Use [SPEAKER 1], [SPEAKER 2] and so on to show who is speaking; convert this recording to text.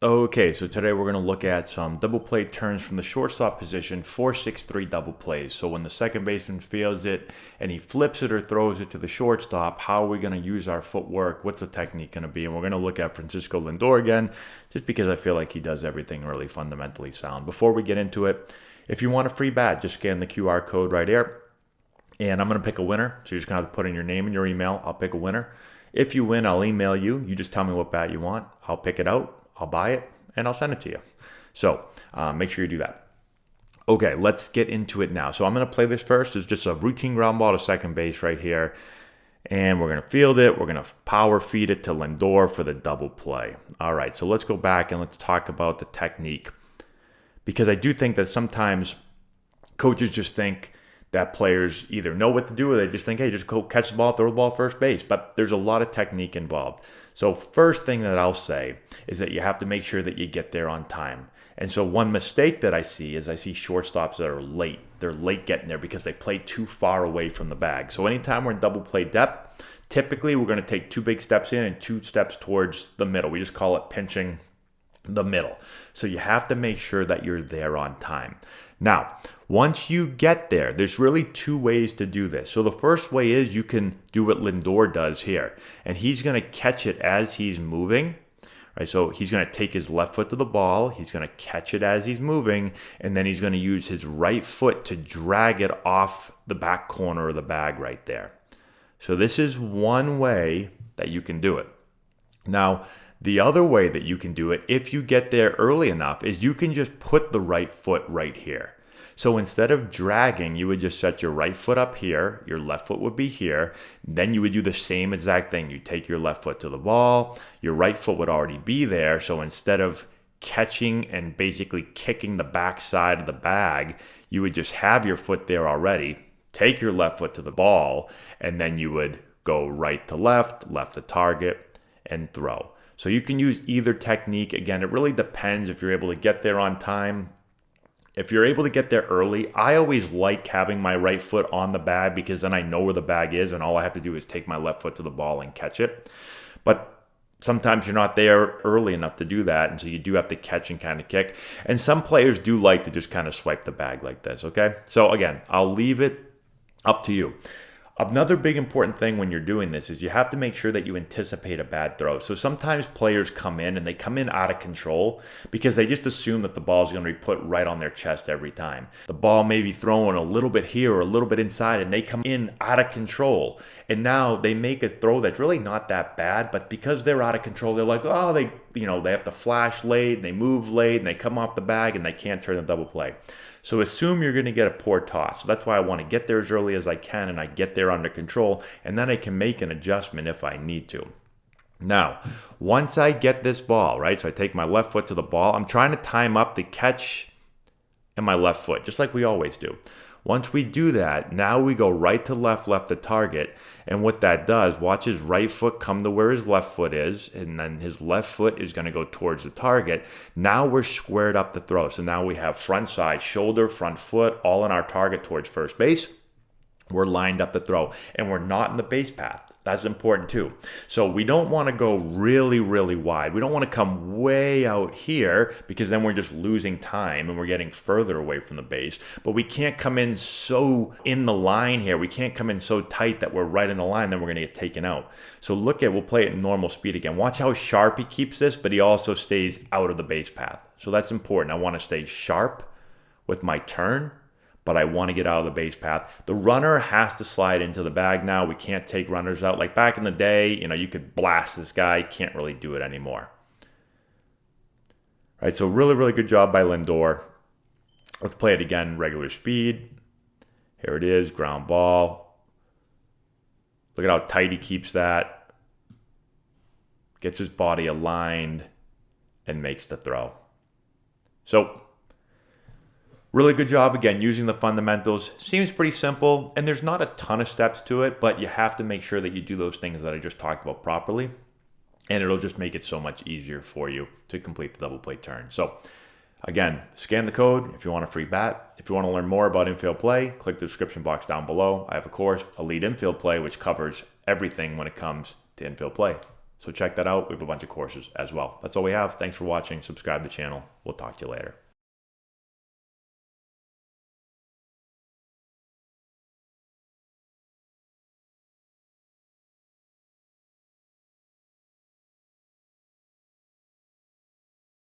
[SPEAKER 1] Okay, so today we're going to look at some double play turns from the shortstop position, 4-6-3 double plays. So when the second baseman fields it and he flips it or throws it to the shortstop, how are we going to use our footwork? What's the technique going to be? And we're going to look at Francisco Lindor again, just because I feel like he does everything really fundamentally sound. Before we get into it, if you want a free bat, just scan the QR code right here. And I'm going to pick a winner. So you're just going to have to put in your name and your email. I'll pick a winner. If you win, I'll email you. You just tell me what bat you want. I'll pick it out. I'll buy it and I'll send it to you. So make sure you do that. Okay, let's get into it now. So I'm going to play this first. It's just a routine ground ball to second base right here. And we're going to field it. We're going to power feed it to Lindor for the double play. All right, so let's go back and let's talk about the technique. Because I do think that sometimes coaches just think that players either know what to do or they just think, hey, just go catch the ball, throw the ball first base. But there's a lot of technique involved. So first thing that I'll say is that you have to make sure that you get there on time. And so one mistake that I see is I see shortstops that are late. They're late getting there because they play too far away from the bag. So anytime we're in double play depth, typically we're going to take 2 big steps in and 2 steps towards the middle. We just call it pinching the middle. So you have to make sure that you're there on time. Now, once you get there, there's really 2 ways to do this. So the first way is you can do what Lindor does here. And he's going to catch it as he's moving. Right? So he's going to take his left foot to the ball. He's going to catch it as he's moving. And then he's going to use his right foot to drag it off the back corner of the bag right there. So this is one way that you can do it. Now, the other way that you can do it, if you get there early enough, is you can just put the right foot right here. So instead of dragging, you would just set your right foot up here, your left foot would be here, then you would do the same exact thing. You take your left foot to the ball, your right foot would already be there, so instead of catching and basically kicking the back side of the bag, you would just have your foot there already, take your left foot to the ball, and then you would go right to left, left to target, and throw. So you can use either technique. Again, it really depends if you're able to get there on time. If you're able to get there early, I always like having my right foot on the bag because then I know where the bag is and all I have to do is take my left foot to the ball and catch it. But sometimes you're not there early enough to do that, and so you do have to catch and kind of kick. And some players do like to just kind of swipe the bag like this, okay? So again, I'll leave it up to you. Another big important thing when you're doing this is you have to make sure that you anticipate a bad throw. So sometimes players come in and they come in out of control because they just assume that the ball is going to be put right on their chest every time. The ball may be thrown a little bit here or a little bit inside and they come in out of control. And now they make a throw that's really not that bad, but because they're out of control, they're like, oh, they have to flash late and they move late and they come off the bag and they can't turn the double play. So assume you're going to get a poor toss. So that's why I want to get there as early as I can and I get there under control, and then I can make an adjustment if I need to. Now, once I get this ball, right, so I take my left foot to the ball, I'm trying to time up the catch and my left foot, just like we always do. Once we do that, now we go right to left, left to target. And what that does, watch his right foot come to where his left foot is, and then his left foot is going to go towards the target. Now we're squared up to throw. So now we have front side, shoulder, front foot, all in our target towards first base. We're lined up to throw, and we're not in the base path. That's important too. So we don't want to go really, really wide. We don't want to come way out here because then we're just losing time and we're getting further away from the base. But we can't come in so in the line here. We can't come in so tight that we're right in the line, then we're going to get taken out. So we'll play it in normal speed again. Watch how sharp he keeps this, but he also stays out of the base path. So that's important. I want to stay sharp with my turn, but I want to get out of the base path. The runner has to slide into the bag now. We can't take runners out. Like back in the day, you could blast this guy. Can't really do it anymore. Right, so really, really good job by Lindor. Let's play it again, regular speed. Here it is, ground ball. Look at how tight he keeps that. Gets his body aligned and makes the throw. So, really good job, again, using the fundamentals. Seems pretty simple, and there's not a ton of steps to it, but you have to make sure that you do those things that I just talked about properly, and it'll just make it so much easier for you to complete the double play turn. So, again, scan the code if you want a free bat. If you want to learn more about infield play, click the description box down below. I have a course, Elite Infield Play, which covers everything when it comes to infield play. So check that out. We have a bunch of courses as well. That's all we have. Thanks for watching. Subscribe to the channel. We'll talk to you later.